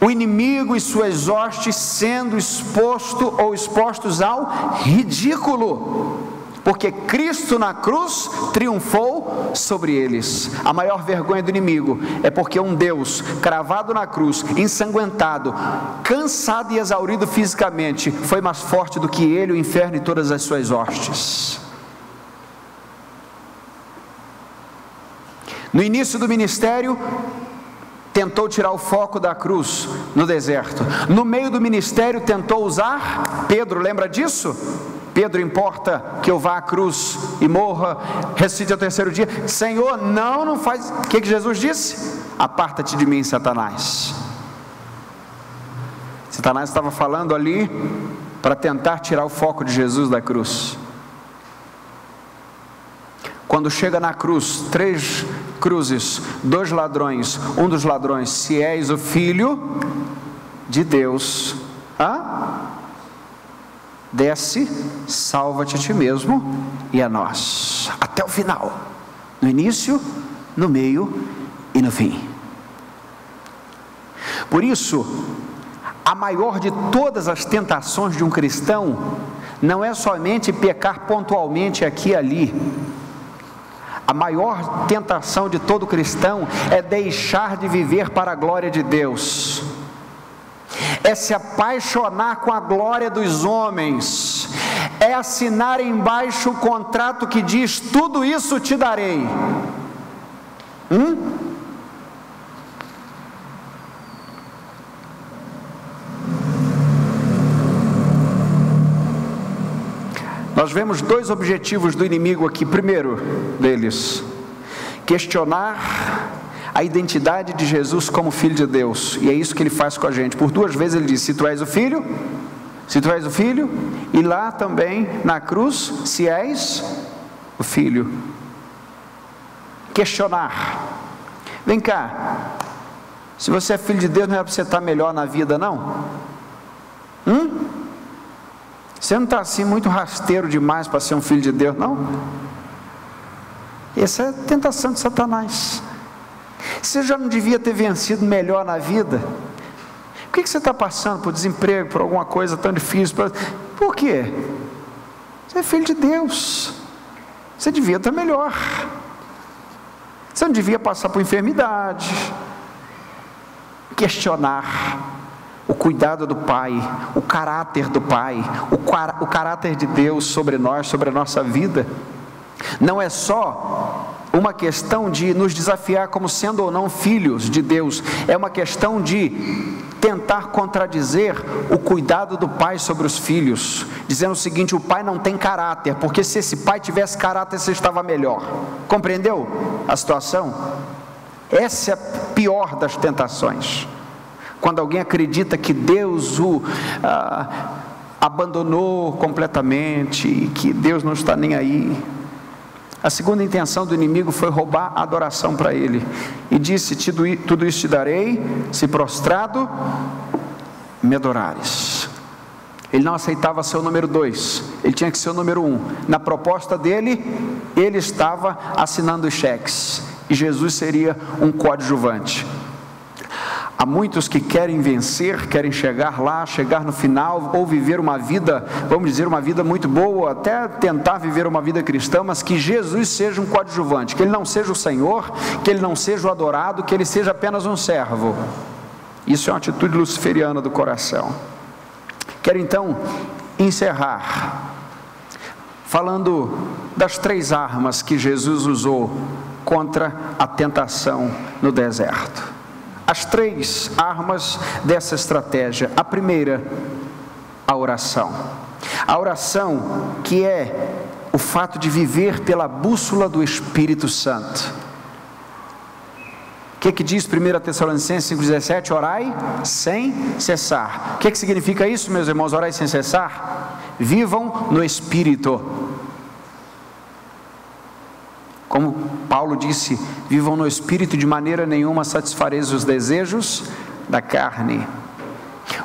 o inimigo e suas hostes sendo expostos ao ridículo, porque Cristo na cruz triunfou sobre eles. A maior vergonha do inimigo é porque um Deus cravado na cruz, ensanguentado, cansado e exaurido fisicamente, foi mais forte do que ele, o inferno e todas as suas hostes. No início do ministério, tentou tirar o foco da cruz no deserto. No meio do ministério tentou usar Pedro, lembra disso? Pedro, importa que eu vá à cruz e morra, ressuscite ao terceiro dia. Senhor, não faz. O que Jesus disse? Aparta-te de mim, Satanás. Satanás estava falando ali para tentar tirar o foco de Jesus da cruz. Quando chega na cruz, 3 cruzes, 2 ladrões, um dos ladrões, se és o Filho de Deus, desce, salva-te a ti mesmo e a nós, até o final, no início, no meio e no fim. Por isso, a maior de todas as tentações de um cristão não é somente pecar pontualmente aqui e ali. A maior tentação de todo cristão é deixar de viver para a glória de Deus, é se apaixonar com a glória dos homens, é assinar embaixo o contrato que diz: tudo isso te darei. Nós vemos 2 objetivos do inimigo aqui. Primeiro deles, questionar a identidade de Jesus como Filho de Deus, e é isso que ele faz com a gente. Por 2 vezes ele diz: se tu és o Filho, e lá também na cruz, se és o Filho. Questionar. Vem cá, se você é filho de Deus, não é para você estar melhor na vida, não? Você não está assim muito rasteiro demais para ser um filho de Deus, não? Essa é a tentação de Satanás. Você já não devia ter vencido melhor na vida? Por que você está passando por desemprego, por alguma coisa tão difícil? Por quê? Você é filho de Deus, você devia estar melhor. Você não devia passar por enfermidade. Questionar o cuidado do Pai, o caráter do Pai, o caráter de Deus sobre nós, sobre a nossa vida. Não é só uma questão de nos desafiar como sendo ou não filhos de Deus, é uma questão de tentar contradizer o cuidado do Pai sobre os filhos, dizendo o seguinte: o pai não tem caráter, porque se esse pai tivesse caráter, você estava melhor. Compreendeu a situação? Essa é a pior das tentações. Quando alguém acredita que Deus o abandonou completamente, e que Deus não está nem aí. A segunda intenção do inimigo foi roubar a adoração para ele, e disse: tudo isso te darei, se prostrado me adorares. Ele não aceitava ser o número 2, ele tinha que ser o número 1. Na proposta dele, ele estava assinando os cheques, e Jesus seria um coadjuvante. Há muitos que querem vencer, querem chegar lá, chegar no final, ou viver uma vida, vamos dizer, uma vida muito boa, até tentar viver uma vida cristã, mas que Jesus seja um coadjuvante, que Ele não seja o Senhor, que Ele não seja o adorado, que Ele seja apenas um servo. Isso é uma atitude luciferiana do coração. Quero então encerrar falando das 3 armas que Jesus usou contra a tentação no deserto. As 3 armas dessa estratégia. A primeira, a oração. A oração, que é o fato de viver pela bússola do Espírito Santo. O que diz 1 Tessalonicenses 5,17? Orai sem cessar. O que significa isso, meus irmãos? Orai sem cessar? Vivam no Espírito. Como Paulo disse, vivam no Espírito, de maneira nenhuma satisfareis os desejos da carne.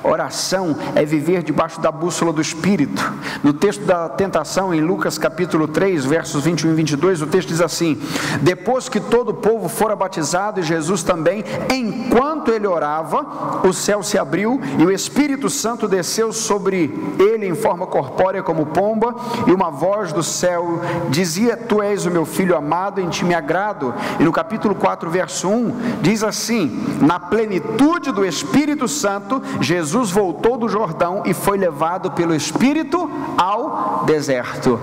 Oração é viver debaixo da bússola do Espírito. No texto da tentação, em Lucas capítulo 3, versos 21 e 22, o texto diz assim: depois que todo o povo fora batizado, e Jesus também, enquanto ele orava, o céu se abriu, e o Espírito Santo desceu sobre ele em forma corpórea como pomba, e uma voz do céu dizia: tu és o meu filho amado, em ti me agrado. E no capítulo 4, verso 1, diz assim: na plenitude do Espírito Santo, Jesus voltou do Jordão e foi levado pelo Espírito ao deserto.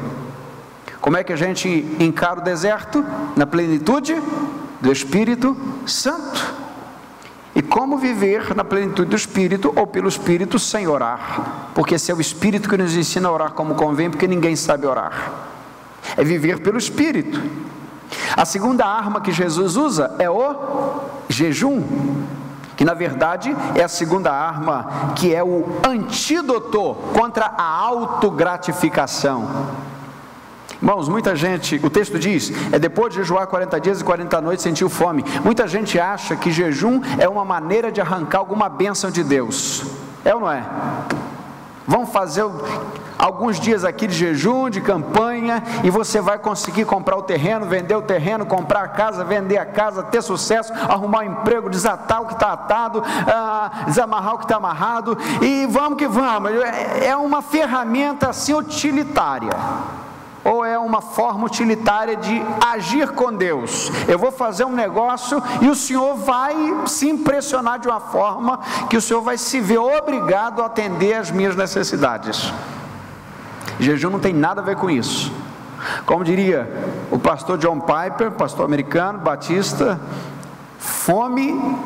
Como é que a gente encara o deserto? Na plenitude do Espírito Santo. E como viver na plenitude do Espírito, ou pelo Espírito, sem orar? Porque esse é o Espírito que nos ensina a orar como convém, porque ninguém sabe orar. É viver pelo Espírito. A segunda arma que Jesus usa é o jejum, que na verdade é a segunda arma, que é o antídoto contra a autogratificação. Irmãos, muita gente, o texto diz, é depois de jejuar 40 dias e 40 noites sentiu fome. Muita gente acha que jejum é uma maneira de arrancar alguma bênção de Deus. É ou não é? Vamos fazer alguns dias aqui de jejum, de campanha, e você vai conseguir comprar o terreno, vender o terreno, comprar a casa, vender a casa, ter sucesso, arrumar um emprego, desatar o que está atado, desamarrar o que está amarrado, e vamos que vamos. É uma ferramenta assim utilitária, ou é uma forma utilitária de agir com Deus. Eu vou fazer um negócio e o Senhor vai se impressionar de uma forma que o Senhor vai se ver obrigado a atender às minhas necessidades. Jejum não tem nada a ver com isso. Como diria o pastor John Piper, pastor americano, batista, fome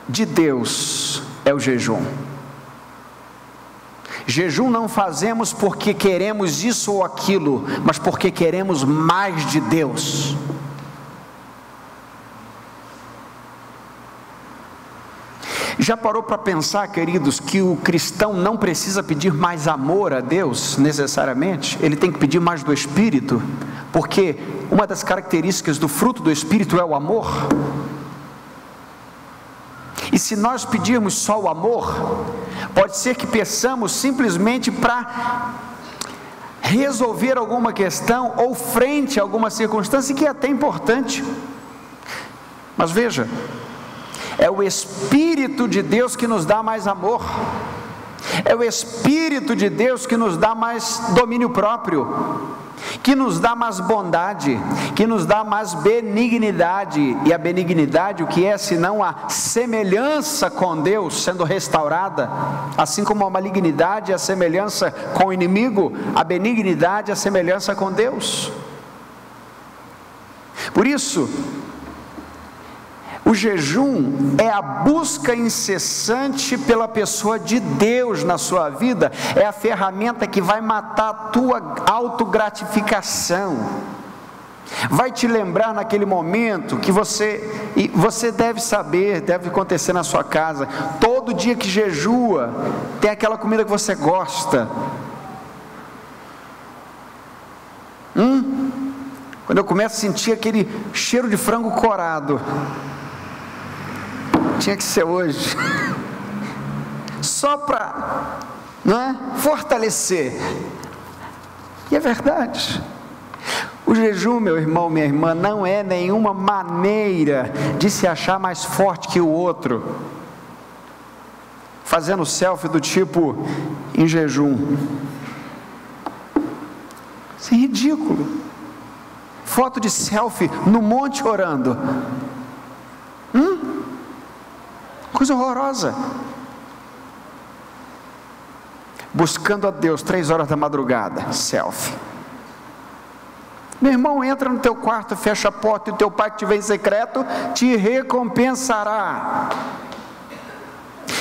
de Deus é o jejum. Jejum não fazemos porque queremos isso ou aquilo, mas porque queremos mais de Deus. Já parou para pensar, queridos, que o cristão não precisa pedir mais amor a Deus, necessariamente? Ele tem que pedir mais do Espírito, porque uma das características do fruto do Espírito é o amor. E se nós pedirmos só o amor, pode ser que peçamos simplesmente para resolver alguma questão, ou frente a alguma circunstância que é até importante. Mas veja, é o Espírito de Deus que nos dá mais amor, é o Espírito de Deus que nos dá mais domínio próprio, que nos dá mais bondade, que nos dá mais benignidade. E a benignidade, o que é senão a semelhança com Deus sendo restaurada? Assim como a malignidade é a semelhança com o inimigo, a benignidade é a semelhança com Deus. Por isso, o jejum é a busca incessante pela pessoa de Deus na sua vida, é a ferramenta que vai matar a tua autogratificação, vai te lembrar naquele momento que você deve saber, deve acontecer na sua casa, todo dia que jejua, tem aquela comida que você gosta. Quando eu começo a sentir aquele cheiro de frango corado, tinha que ser hoje, só para, não é, fortalecer. E é verdade. O jejum, meu irmão, minha irmã, não é nenhuma maneira de se achar mais forte que o outro, fazendo selfie do tipo em jejum. Isso é ridículo. Foto de selfie no monte orando. Coisa horrorosa. Buscando a Deus 3 horas da madrugada, selfie. Meu irmão, entra no teu quarto, fecha a porta, e o teu pai que te vê em secreto te recompensará.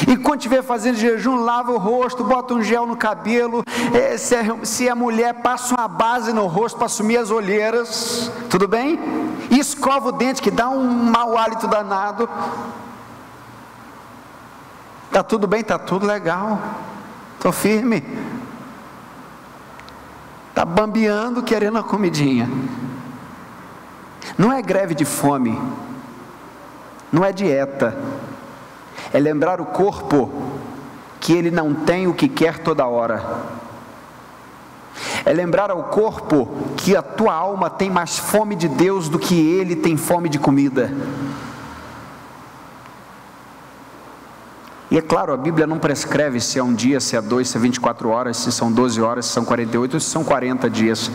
E quando estiver fazendo jejum, lava o rosto, bota um gel no cabelo. Se a mulher, passa uma base no rosto para sumir as olheiras, tudo bem? E escova o dente, que dá um mau hálito danado. Está tudo bem, está tudo legal, estou firme. Está bambeando, querendo a comidinha. Não é greve de fome, não é dieta, é lembrar o corpo que ele não tem o que quer toda hora. É lembrar ao corpo que a tua alma tem mais fome de Deus do que ele tem fome de comida. E é claro, a Bíblia não prescreve se é um dia, se é 2, se é 24 horas, se são 12 horas, se são 48 ou se são 40 dias.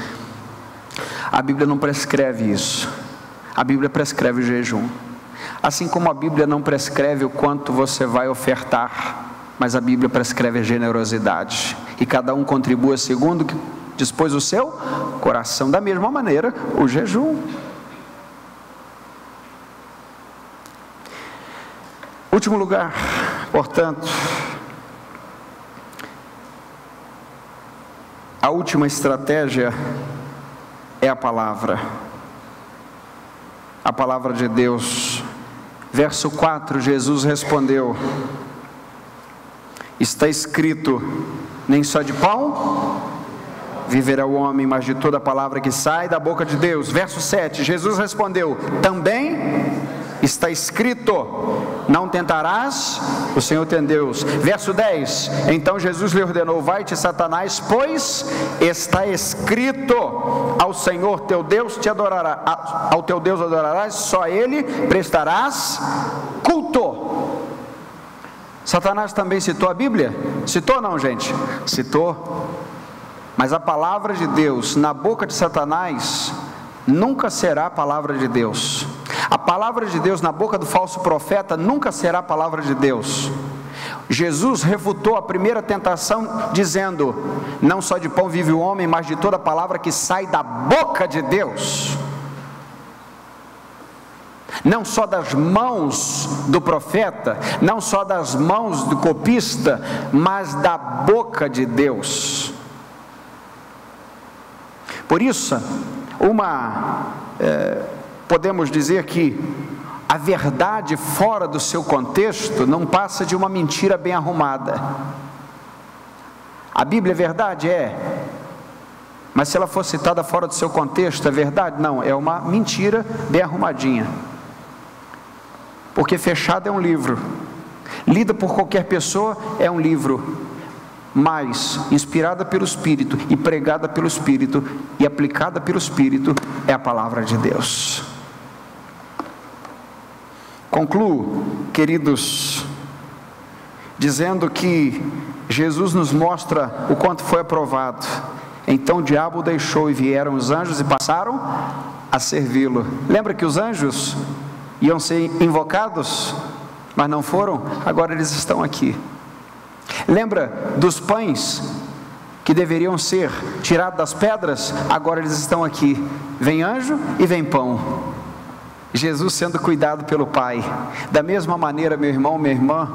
A Bíblia não prescreve isso. A Bíblia prescreve o jejum. Assim como a Bíblia não prescreve o quanto você vai ofertar, mas a Bíblia prescreve a generosidade. E cada um contribua segundo o que dispôs o seu coração. Da mesma maneira, o jejum. Último lugar, portanto, a última estratégia é a palavra de Deus. Verso 4, Jesus respondeu: está escrito, nem só de pão viverá o homem, mas de toda palavra que sai da boca de Deus. Verso 7, Jesus respondeu: também está escrito, não tentarás o Senhor teu Deus. Verso 10, então Jesus lhe ordenou: vai-te, Satanás, pois está escrito, ao Senhor teu Deus te adorará, ao teu Deus adorarás, só a Ele prestarás culto. Satanás também citou a Bíblia? Citou ou não, gente? Citou. Mas a palavra de Deus na boca de Satanás nunca será a palavra de Deus. A palavra de Deus na boca do falso profeta nunca será a palavra de Deus. Jesus refutou a primeira tentação dizendo: não só de pão vive o homem, mas de toda palavra que sai da boca de Deus. Não só das mãos do profeta, não só das mãos do copista, mas da boca de Deus. Por isso, podemos dizer que a verdade fora do seu contexto não passa de uma mentira bem arrumada. A Bíblia é verdade? É. Mas se ela for citada fora do seu contexto, é verdade? Não, é uma mentira bem arrumadinha. Porque fechado é um livro, lida por qualquer pessoa é um livro, mas inspirada pelo Espírito e pregada pelo Espírito e aplicada pelo Espírito é a palavra de Deus. Concluo, queridos, dizendo que Jesus nos mostra o quanto foi aprovado. Então o diabo o deixou e vieram os anjos e passaram a servi-lo. Lembra que os anjos iam ser invocados, mas não foram? Agora eles estão aqui. Lembra dos pães que deveriam ser tirados das pedras? Agora eles estão aqui. Vem anjo e vem pão. Jesus sendo cuidado pelo Pai. Da mesma maneira, meu irmão, minha irmã,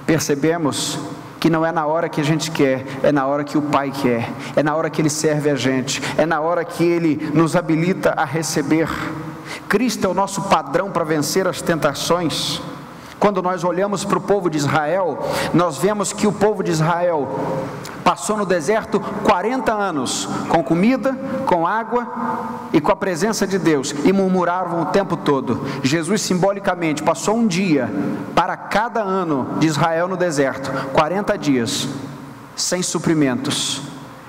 percebemos que não é na hora que a gente quer, é na hora que o Pai quer, é na hora que Ele serve a gente, é na hora que Ele nos habilita a receber. Cristo é o nosso padrão para vencer as tentações. Quando nós olhamos para o povo de Israel, nós vemos que o povo de Israel passou no deserto 40 anos, com comida, com água e com a presença de Deus, e murmuravam o tempo todo. Jesus simbolicamente passou um dia para cada ano de Israel no deserto, 40 dias, sem suprimentos.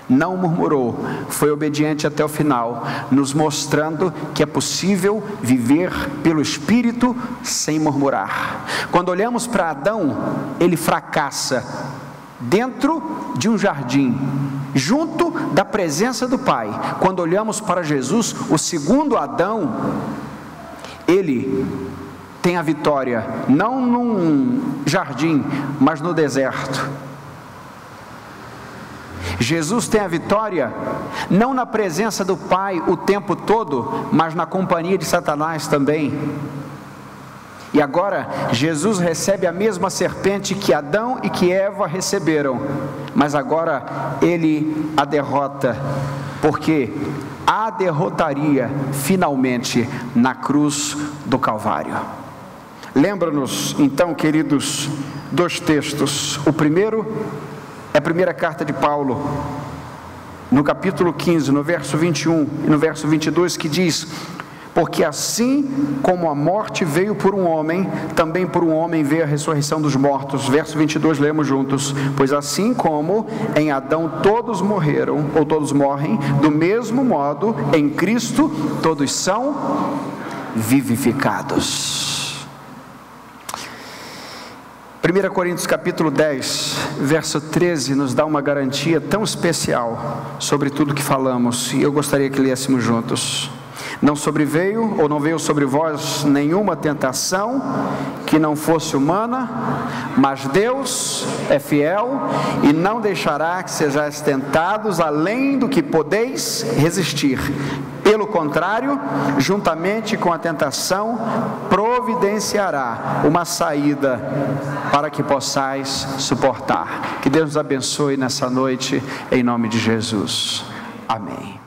Não murmurou, foi obediente até o final, nos mostrando que é possível viver pelo Espírito sem murmurar. Quando olhamos para Adão, ele fracassa dentro de um jardim, junto da presença do Pai. Quando olhamos para Jesus, o segundo Adão, ele tem a vitória, não num jardim, mas no deserto. Jesus tem a vitória, não na presença do Pai o tempo todo, mas na companhia de Satanás também. E agora Jesus recebe a mesma serpente que Adão e que Eva receberam, mas agora ele a derrota, porque a derrotaria finalmente na cruz do Calvário. Lembra-nos então, queridos, dois textos. O primeiro é a primeira carta de Paulo, no capítulo 15, no verso 21 e no verso 22, que diz: porque assim como a morte veio por um homem, também por um homem veio a ressurreição dos mortos. Verso 22, lemos juntos: pois assim como em Adão todos morreram, ou todos morrem, do mesmo modo em Cristo todos são vivificados. 1 Coríntios capítulo 10, verso 13, nos dá uma garantia tão especial sobre tudo que falamos, e eu gostaria que lêssemos juntos. Não sobreveio, ou não veio sobre vós nenhuma tentação que não fosse humana, mas Deus é fiel e não deixará que sejais tentados além do que podeis resistir. Pelo contrário, juntamente com a tentação, providenciará uma saída para que possais suportar. Que Deus nos abençoe nessa noite, em nome de Jesus. Amém.